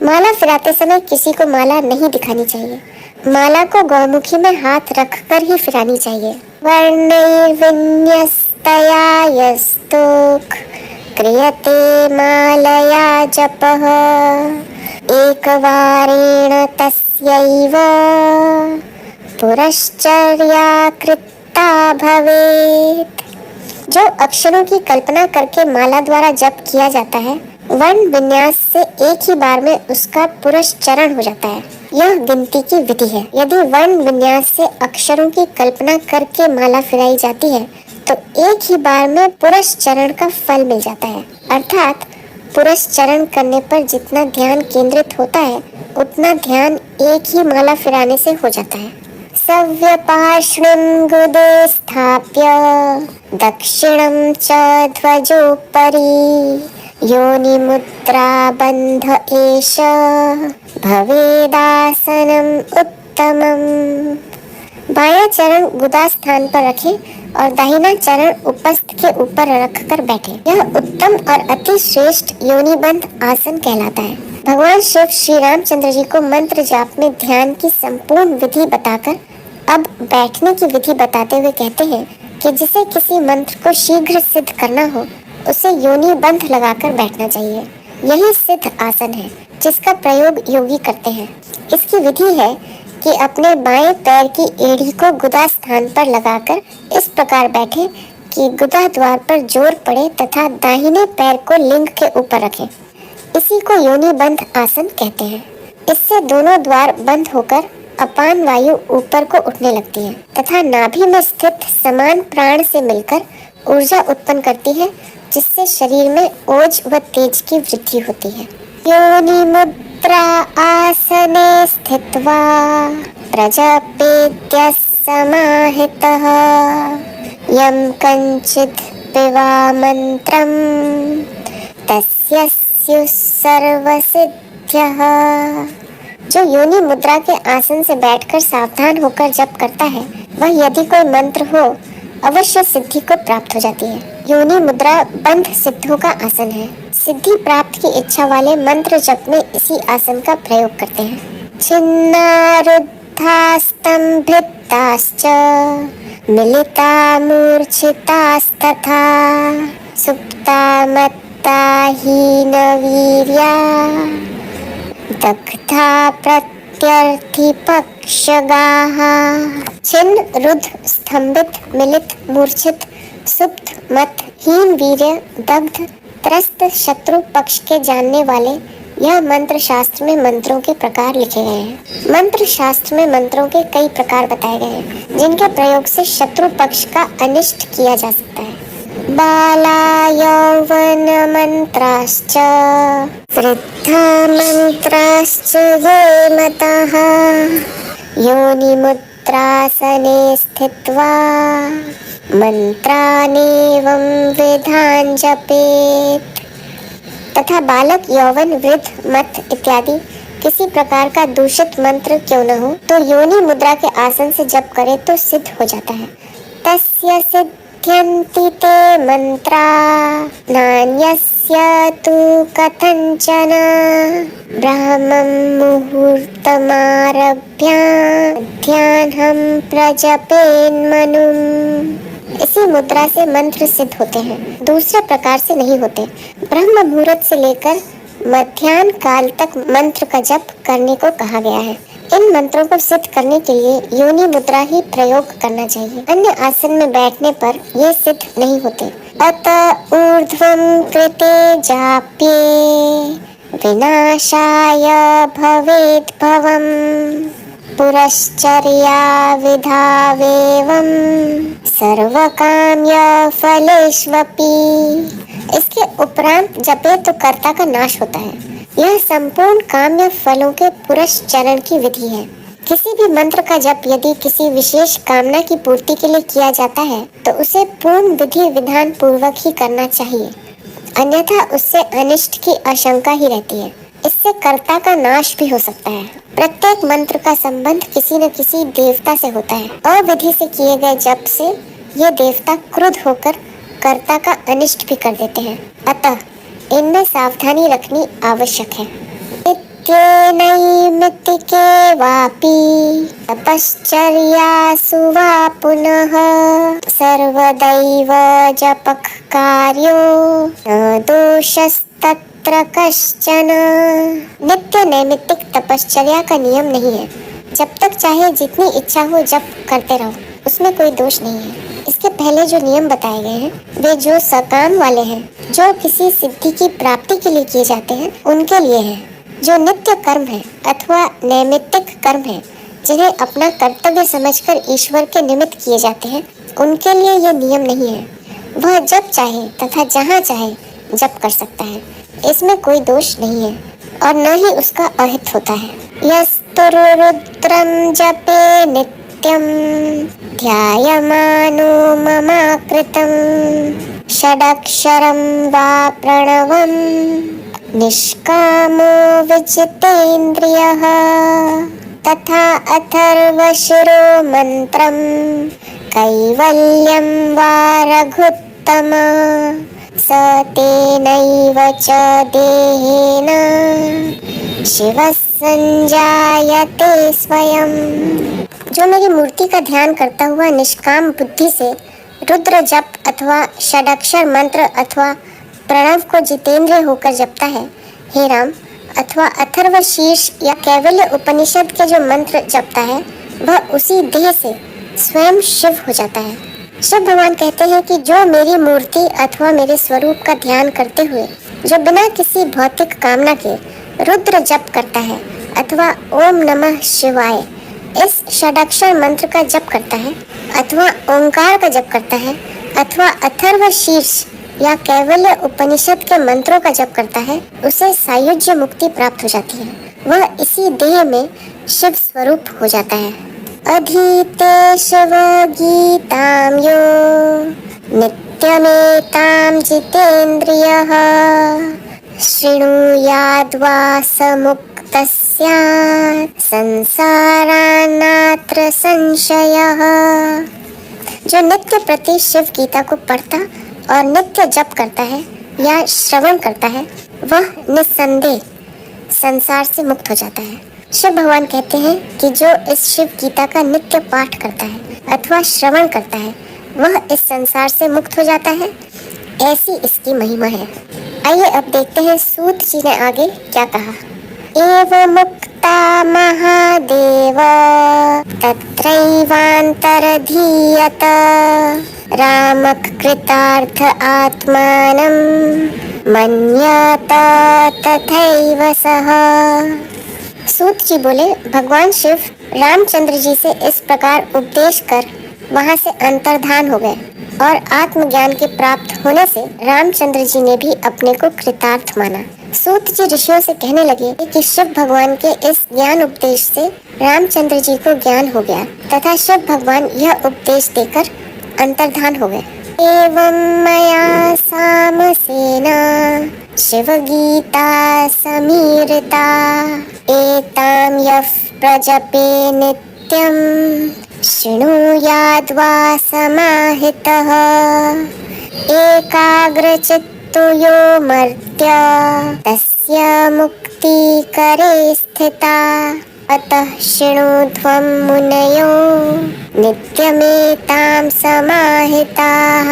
माला फिराते समय किसी को माला नहीं दिखानी चाहिए। माला को गौमुखी में हाथ रखकर ही फिरानी चाहिए। वर्णैर्विन्यस्त तया यस्तुक् क्रियते मालया जपः एकवारेण तस्यैव पुरश्चर्या कृता भवेत्। जो अक्षरों की कल्पना करके माला द्वारा जप किया जाता है, वर्ण विन्यास से एक ही बार में उसका पुरश्चरण हो जाता है। यह गिनती की विधि है। यदि वर्ण विन्यास से अक्षरों की कल्पना करके माला फिराई जाती है तो एक ही बार में पुरश्चरण का फल मिल जाता है। अर्थात पुरश्चरण करने पर जितना ध्यान केंद्रित होता है उतना ध्यान एक ही माला फिराने से हो जाता है। सव्यपार्श्वं गुदे स्थाप्य दक्षिणं च ध्वजोपरि योनिमुद्रा बन्ध एष भवेदासनम् उत्तमम्। बायां चरण गुदा स्थान पर रखें और दाहिना चरण उपस्थ के ऊपर रखकर बैठे। यह उत्तम और अति श्रेष्ठ योनिबंध आसन कहलाता है। भगवान शिव श्री रामचंद्र जी को मंत्र जाप में ध्यान की संपूर्ण विधि बताकर अब बैठने की विधि बताते हुए कहते हैं कि जिसे किसी मंत्र को शीघ्र सिद्ध करना हो उसे योनि बंध लगाकर बैठना चाहिए। यही सिद्ध आसन है जिसका प्रयोग योगी करते हैं। इसकी विधि है कि अपने बाएं पैर की एड़ी को गुदा स्थान पर लगाकर इस प्रकार बैठे कि गुदा द्वार पर जोर पड़े तथा दाहिने पैर को लिंग के ऊपर रखें। इसी को योनि बंध आसन कहते हैं। इससे दोनों द्वार बंद होकर अपान वायु ऊपर को उठने लगती है तथा नाभि में स्थित समान प्राण से मिलकर ऊर्जा उत्पन्न करती है, जिससे शरीर में ओज व तेज की वृद्धि होती है। योनि मुद्रा आसने स्थित्वा प्रजापेत्य समाहितः यं कंचित् पिबा मंत्रं तस्य स्युः सर्वसिद्ध्यः। जो योनि मुद्रा के आसन से बैठकर सावधान होकर जप करता है वह यदि कोई मंत्र हो अवश्य सिद्धि को प्राप्त हो जाती है। योनि मुद्रा बंध सिद्धों का आसन है। सिद्धि प्राप्त की इच्छा वाले मंत्र जप में इसी आसन का प्रयोग करते हैं। छिन्नारुद्धास्तंभिताश्च मिलिता मूर्छितास्तथा सुप्ता मत्ता हीनवीर्या दग्धा प्रत्यर्थी पक्षगाः। छिन्न, रुद्ध, स्तंभित, मिलित, मूर्छित, सुप्त, मत, हीन वीर्य, दग्ध, त्रस्त, शत्रु पक्ष के जानने वाले, यह मंत्र शास्त्र में मंत्रों के प्रकार लिखे गए हैं। मंत्र शास्त्र में मंत्रों के कई प्रकार बताए गए हैं जिनके प्रयोग से शत्रु पक्ष का अनिष्ट किया जा सकता है। बाला यौवन मंत्राश्च वृद्धा मंत्राश्च ये मतः योनि मुद्रासने स्थित्वा मंत्रानेवं विधान जपेत्। तथा बालक, यौवन, वृद्ध, मत इत्यादि किसी प्रकार का दूषित मंत्र क्यों न हो तो योनि मुद्रा के आसन से जप करे तो सिद्ध हो जाता है। तस्य सिद्ध्यन्ति ते मंत्रा नान्यस्य तु कथंचन ब्राह्मं मुहूर्तमारभ्य ध्यानं प्रजपेन्मनुम्। इसी मुद्रा से मंत्र सिद्ध होते हैं, दूसरे प्रकार से नहीं होते। ब्रह्म मुहूर्त से लेकर मध्याह्न काल तक मंत्र का जप करने को कहा गया है। इन मंत्रों को सिद्ध करने के लिए योनि मुद्रा ही प्रयोग करना चाहिए। अन्य आसन में बैठने पर ये सिद्ध नहीं होते। अत ऊर्ध्वं कृते जाप्ये विनाशाय भवेत् भवम् पुरश्चर्या विधावेवं सर्वकाम्य फलेष्वपि। इसके उपरांत जपे तो कर्ता का नाश होता है। यह संपूर्ण काम्य फलों के पुरश्चरण की विधि है। किसी भी मंत्र का जप यदि किसी विशेष कामना की पूर्ति के लिए किया जाता है तो उसे पूर्ण विधि विधान पूर्वक ही करना चाहिए, अन्यथा उससे अनिष्ट की आशंका ही रहती है। इससे कर्ता का नाश भी हो सकता है। प्रत्येक मंत्र का संबंध किसी न किसी देवता से होता है। अविधि से किए गए जप से ये देवता क्रुद्ध होकर कर्ता का अनिष्ट भी कर देते हैं। अतः इनमें सावधानी रखनी आवश्यक है। नित्यनैमित्तिके वापि तपश्चर्यासु वा पुनः सर्वदैव जपः कार्यो न दोषस्तत्र कश्चन। नित्य नैमित्तिक तपश्चर्या का नियम नहीं है। जब तक चाहे जितनी इच्छा हो जप करते रहो, उसमें कोई दोष नहीं है। इसके पहले जो नियम बताए गए हैं वे जो सकाम वाले हैं, जो किसी सिद्धि की प्राप्ति के लिए किए जाते हैं, उनके लिए है। जो नित्य कर्म है अथवा नैमित्तिक कर्म है, जिन्हें अपना कर्तव्य समझकर ईश्वर के निमित्त किए जाते हैं, उनके लिए ये नियम नहीं है। वह जब चाहे तथा जहाँ चाहे जप कर सकता है, इसमें कोई दोष नहीं है और न ही उसका अहित होता है। यस्तुरु रुद्रं जपे नित्यं ध्यायमानो ममाकृतं षडक्षरं वा प्रणवं निष्कामो विजितेन्द्रियः तथा अथर्वशिरो मन्त्रं कैवल्यं वा रघुत्तम स तेनैव च देहेन शिवः संजायते स्वयं। जो मेरी मूर्ति का ध्यान करता हुआ निष्काम बुद्धि से रुद्र जप अथवा षडक्षर मंत्र अथवा प्रणव को जितेंद्रिय होकर जपता है, हे राम, अथवा अथर्व शीर्ष या कैवल्य उपनिषद के जो मंत्र जपता है, वह उसी देह से स्वयं शिव हो जाता है। शिव भगवान कहते हैं कि जो मेरी मूर्ति अथवा मेरे स्वरूप का ध्यान करते हुए जो बिना किसी भौतिक कामना के रुद्र जप करता है अथवा ओम नमः शिवाय इस षडक्षर मंत्र का जप करता है अथवा ओंकार का जप करता है अथवा अथर्व शीर्ष या कैवल्य उपनिषद के मंत्रों का जप करता है, उसे सायुज्य मुक्ति प्राप्त हो जाती है। वह इसी देह में शिव स्वरूप हो जाता है। अधीते शिव गीतां यो नित्यमेतां जितेन्द्रियः शृणुयाद्वा समुक्तः स्यात् संसारान्नात्र संशयः। जो नित्य प्रति शिव गीता को पढ़ता और नित्य जप करता है या श्रवण करता है, वह निस्संदेह संसार से मुक्त हो जाता है। शिव भगवान कहते हैं कि जो इस शिव गीता का नित्य पाठ करता है अथवा श्रवण करता है, वह इस संसार से मुक्त हो जाता है। ऐसी इसकी महिमा है। आइए अब देखते हैं सूत जी ने आगे क्या कहा। एव मुक्ता महादेव तत्रैवान्तरधीयत रामः कृतार्थ आत्मानं मन्यत तथैव सः। सूत जी बोले, भगवान शिव रामचंद्र जी से इस प्रकार उपदेश कर वहां से अंतर्धान हो गए और आत्मज्ञान के प्राप्त होने से रामचंद्र जी ने भी अपने को कृतार्थ माना। सूत जी ऋषियों से कहने लगे कि शिव भगवान के इस ज्ञान उपदेश से रामचंद्र जी को ज्ञान हो गया तथा शिव भगवान यह उपदेश देकर अंतर्धान हो गए। एवं मया सामसेन शिव गीता समीरिता एतां यः प्रजपे नित्यं शृणुयाद्वा समाहितः एकाग्रचित्तो यो मर्त्य तस्य मुक्तिकरे स्थिता अतः शृणुध्वं मुनयो नित्यमेतां समाहिताः।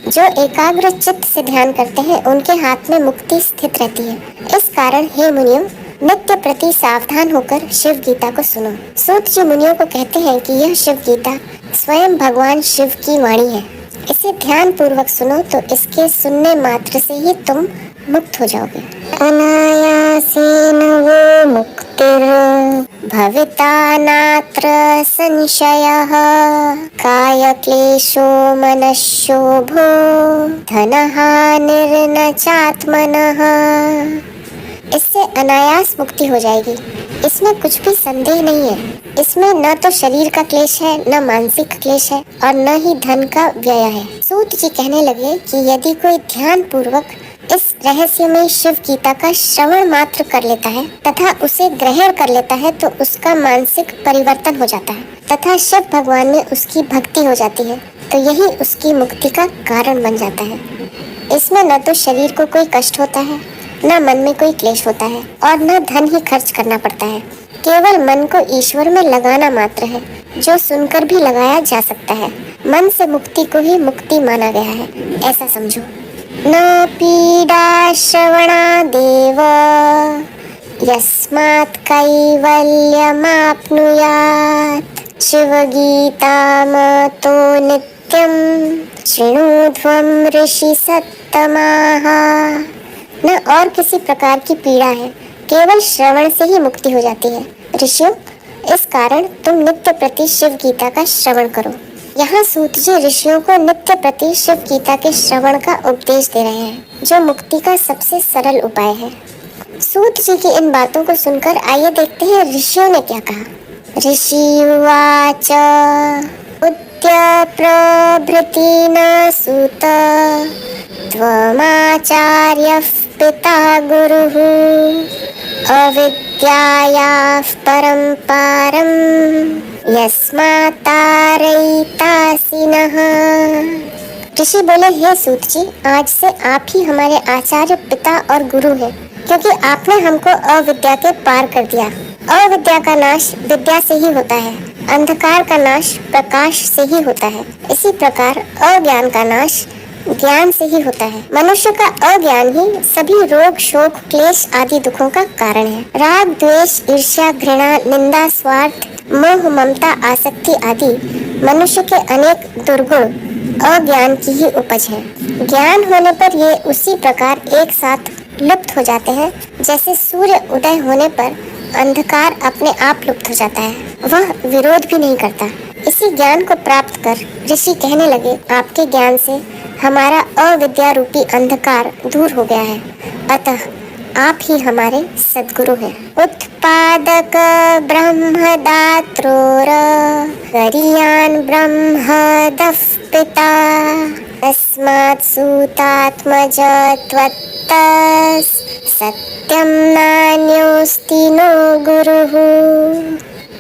जो एकाग्र चित्त से ध्यान करते हैं, उनके हाथ में मुक्ति स्थित रहती है। इस कारण हे मुनियों, नित्य प्रति सावधान होकर शिव गीता को सुनो। सूत जी मुनियों को कहते हैं कि यह शिव गीता स्वयं भगवान शिव की वाणी है। इसे ध्यान पूर्वक सुनो तो इसके सुनने मात्र से ही तुम मुक्त हो जाओगे। अनायासेन वो मुक्तिर् भविता नात्र संशयः काय क्लेशो मनश्शोभो धनहानिर्न चात्मनः। इससे अनायास मुक्ति हो जाएगी, इसमें कुछ भी संदेह नहीं है। इसमें न तो शरीर का क्लेश है, न मानसिक क्लेश है और न ही धन का व्यय है। सूत जी कहने लगे कि यदि कोई ध्यान पूर्वक इस रहस्यमय शिव गीता का श्रवण मात्र कर लेता है तथा उसे ग्रहण कर लेता है तो उसका मानसिक परिवर्तन हो जाता है तथा शिव भगवान में उसकी भक्ति हो जाती है, तो यही उसकी मुक्ति का कारण बन जाता है। इसमें न तो शरीर को कोई कष्ट होता है न मन में कोई क्लेश होता है और न धन ही खर्च करना पड़ता है। केवल मन को ईश्वर में लगाना मात्र है, जो सुनकर भी लगाया जा सकता है। मन से मुक्ति को ही मुक्ति माना गया है, ऐसा समझो। न पीडा श्रवणादेव यस्मात् कैवल्यमाप्नुयात् शिवगीतामतो नित्यं शृणुध्वं ऋषि सत्तमाः। न और किसी प्रकार की पीड़ा है, केवल श्रवण से ही मुक्ति हो जाती है। ऋषियों, इस कारण तुम नित्य प्रति शिव गीता का श्रवण करो। यहाँ सूत जी ऋषियों को नित्य प्रति शिव गीता के श्रवण का उपदेश दे रहे हैं, जो मुक्ति का सबसे सरल उपाय है। सूत जी की इन बातों को सुनकर आइए देखते हैं ऋषियों ने क्या कहा। ऋषिवाच उद्य प्रभृति न सूत त्वमाचार्यः पिता गुरुः अविद्यायाः परं पारं यस्मात् तारयितासि नः। ऋषि बोले, हे सूत जी, आज से आप ही हमारे आचार्य, पिता और गुरु हैं, क्योंकि आपने हमको अविद्या के पार कर दिया। अविद्या का नाश विद्या से ही होता है, अंधकार का नाश प्रकाश से ही होता है। इसी प्रकार अज्ञान का नाश ज्ञान से ही होता है। मनुष्य का अज्ञान ही सभी रोग, शोक, क्लेश आदि दुखों का कारण है। राग, द्वेष, ईर्ष्या, घृणा, निंदा, स्वार्थ, मोह, ममता, आसक्ति आदि मनुष्य के अनेक दुर्गुण अज्ञान की ही उपज है। ज्ञान होने पर ये उसी प्रकार एक साथ लुप्त हो जाते हैं, जैसे सूर्य उदय होने पर अंधकार अपने आप लुप्त हो जाता है, वह विरोध भी नहीं करता। इसी ज्ञान को प्राप्त कर ऋषि कहने लगे, आपके ज्ञान से हमारा अविद्या रूपी अंधकार दूर हो गया है, अतः आप ही हमारे सद्गुरु हैं। उत्पादक ब्रह्मदात्रोर गरीयान् ब्रह्मदः पिता तस्मात् सूतात्मज त्वत्तस् सत्यं नान्योस्ति नो गुरुः।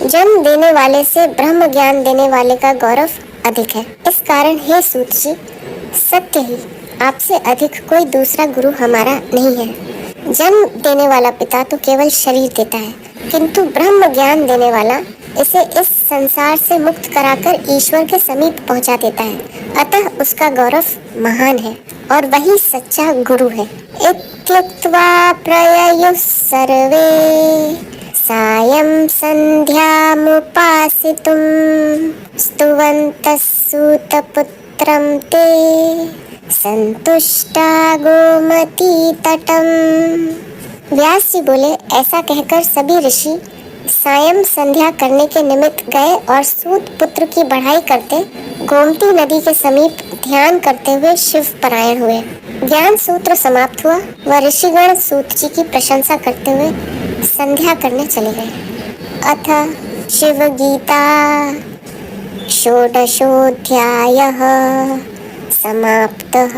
जन्म देने वाले से ब्रह्म ज्ञान देने वाले का गौरव अधिक है। इस कारण हे सूत जी, सत्य ही आपसे अधिक कोई दूसरा गुरु हमारा नहीं है। जन्म देने वाला पिता तो केवल शरीर देता है, किंतु ब्रह्म ज्ञान देने वाला इसे इस संसार से मुक्त कराकर ईश्वर के समीप पहुंचा देता है, अतः उसका गौरव महान है और वही सच्चा गुरु है। इत्युक्त्वा प्रययुः सर्वे सायं सन्ध्यामुपासितुं स्तुवन्तः सूतपुत्रं ते संतुष्टा गोमती तटम। व्यास जी बोले, ऐसा कहकर सभी ऋषि सायं संध्या करने के निमित्त गए और सूत पुत्र की बढ़ाई करते गोमती नदी के समीप ध्यान करते हुए शिव परायण हुए। ज्ञान सूत्र समाप्त हुआ व ऋषिगण सूत जी की प्रशंसा करते हुए संध्या करने चले गए। अथ शिव गीता षोडशोऽध्यायः समाप्तः।